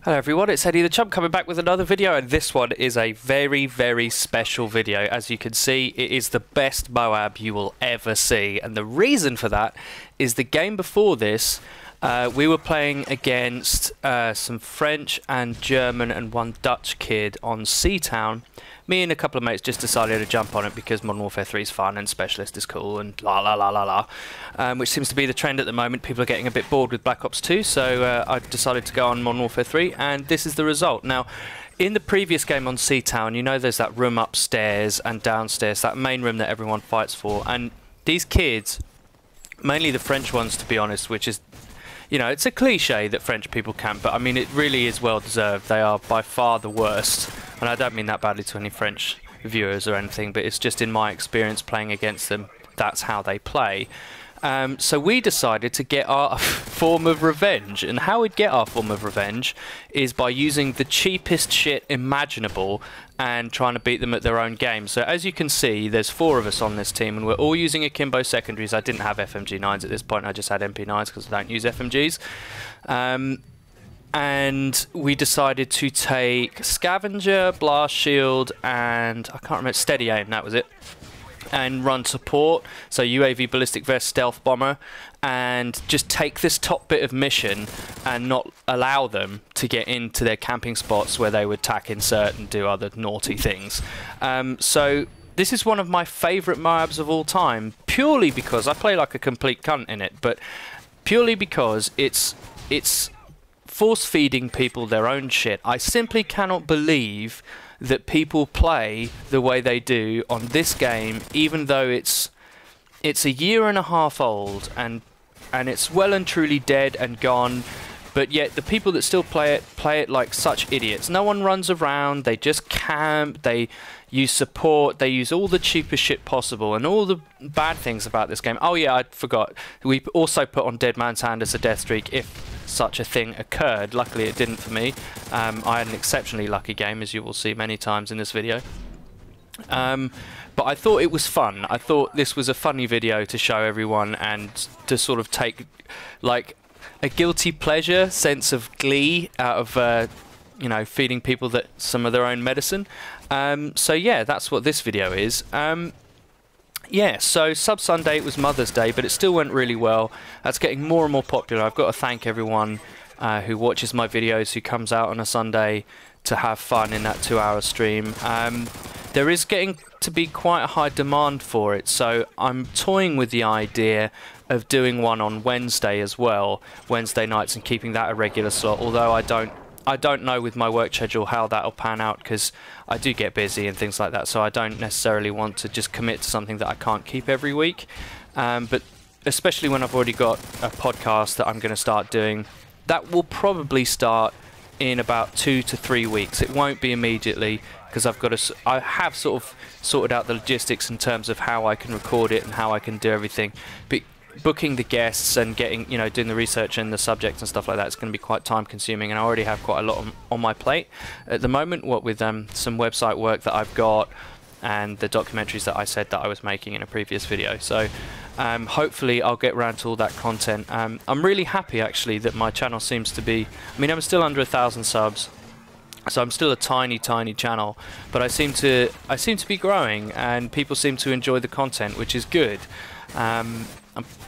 Hello everyone, it's Eddie the Chump coming back with another video, and this one is a very, very special video. As you can see, it is the best MOAB you will ever see, and the reason for that is the game before this, we were playing against some French and German and one Dutch kid on Seatown. Me and a couple of mates just decided to jump on it because Modern Warfare 3 is fun and Specialist is cool and la la la la la, which seems to be the trend at the moment. People are getting a bit bored with Black Ops 2, so I decided to go on Modern Warfare 3, and this is the result. Now, in the previous game on Seatown, you know there's that room upstairs and downstairs, that main room that everyone fights for, and these kids, mainly the French ones to be honest, which is, you know, it's a cliche that French people camp, but I mean it really is well deserved. They are by far the worst, and I don't mean that badly to any French viewers or anything, but it's just in my experience playing against them, that's how they play. So we decided to get our form of revenge, and how we'd get our form of revenge is by using the cheapest shit imaginable and trying to beat them at their own game. So as you can see, there's 4 of us on this team, and we're all using akimbo secondaries. I didn't have FMG9s at this point, I just had MP9s because I don't use FMGs. And we decided to take Scavenger, Blast Shield, and I can't remember, Steady Aim, that was it. And run support, so UAV, Ballistic Vest, Stealth Bomber, and just take this top bit of mission and not allow them to get into their camping spots where they would tack insert and do other naughty things. So this is one of my favourite MOABs of all time, purely because I play like a complete cunt in it, but purely because it's force-feeding people their own shit. I simply cannot believe that people play the way they do on this game, even though it's a year and a half old and it's well and truly dead and gone, but yet the people that still play it like such idiots. No one runs around, they just camp, they use support, they use all the cheapest shit possible, and all the bad things about this game. Oh yeah, I forgot, we also put on Dead Man's Hand as a death streak if such a thing occurred. Luckily it didn't for me. I had an exceptionally lucky game, as you will see many times in this video. But I thought it was fun. I thought this was a funny video to show everyone and to sort of take like a guilty pleasure sense of glee out of you know, feeding people that some of their own medicine. So yeah, that's what this video is. Yeah, so Sub Sunday, it was Mother's Day, but it still went really well. That's getting more and more popular. I've got to thank everyone who watches my videos, who comes out on a Sunday to have fun in that 2-hour stream. There is getting to be quite a high demand for it, so I'm toying with the idea of doing one on Wednesday as well, Wednesday nights, and keeping that a regular slot, although I don't know with my work schedule how that'll pan out, because I do get busy and things like that, so I don't necessarily want to just commit to something that I can't keep every week. But especially when I've already got a podcast that I'm going to start doing, that will probably start in about 2 to 3 weeks. It won't be immediately, because I have sort of sorted out the logistics in terms of how I can record it and how I can do everything. But booking the guests and getting, you know, doing the research and the subjects and stuff like that is going to be quite time consuming, and I already have quite a lot on my plate at the moment, what with some website work that I've got and the documentaries that I said that I was making in a previous video. So hopefully I'll get around to all that content. I'm really happy actually that my channel seems to be, I mean, I'm still under 1,000 subs, so I'm still a tiny channel, but I seem to be growing and people seem to enjoy the content, which is good.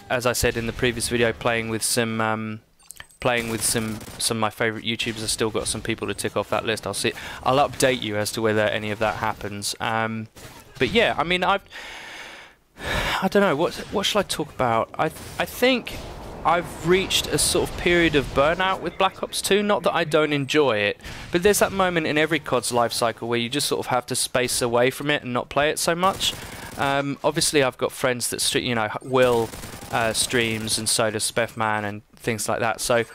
As I said in the previous video, playing with some of my favourite YouTubers. I've still got some people to tick off that list. I'll update you as to whether any of that happens. But yeah, I mean, I don't know, what should I talk about? I think I've reached a sort of period of burnout with Black Ops 2. Not that I don't enjoy it, but there's that moment in every COD's life cycle where you just sort of have to space away from it and not play it so much. Obviously I've got friends that you know, Will streams, and so does Spefman and things like that, so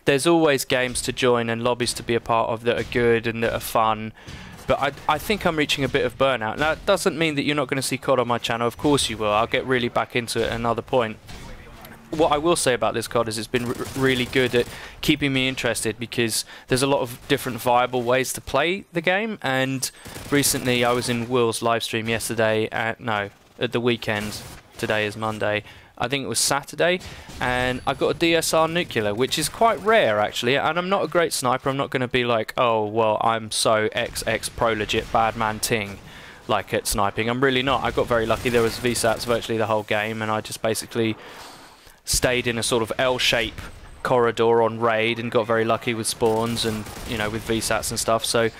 there's always games to join and lobbies to be a part of that are good and that are fun. But I think I'm reaching a bit of burnout. Now it doesn't mean that you're not going to see COD on my channel, of course you will. I'll get really back into it at another point. What I will say about this COD is it's been really good at keeping me interested, because there's a lot of different viable ways to play the game, and recently I was in Will's live stream yesterday, at the weekend, today is Monday. I think it was Saturday, and I got a DSR nuclear, which is quite rare actually, and I'm not a great sniper. I'm not going to be like, oh well, I'm so XX pro legit bad man ting like at sniping. I'm really not. I got very lucky. There was VSATs virtually the whole game, and I just basically stayed in a sort of L-shape corridor on raid and got very lucky with spawns and, you know, with VSATs and stuff. So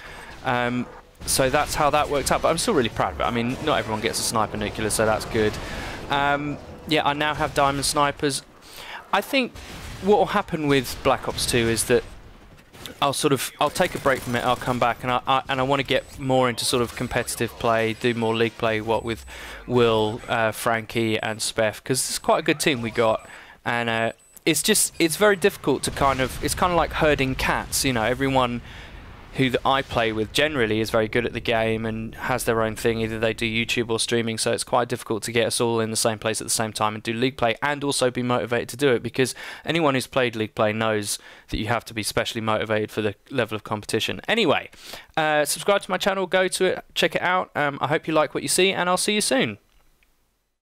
so that's how that worked out, but I'm still really proud of it. I mean, not everyone gets a sniper nuclear, so that's good. Yeah, I now have diamond snipers. I think what will happen with Black Ops 2 is that I'll take a break from it. I'll come back, and I want to get more into sort of competitive play, do more league play. What with Will, Frankie, and Speff, because it's quite a good team we got, and it's very difficult to it's kind of like herding cats. You know, everyone who I play with generally is very good at the game and has their own thing. Either they do YouTube or streaming, so it's quite difficult to get us all in the same place at the same time and do league play and also be motivated to do it, because anyone who's played league play knows that you have to be specially motivated for the level of competition. Anyway, subscribe to my channel, go to it, check it out. I hope you like what you see, and I'll see you soon.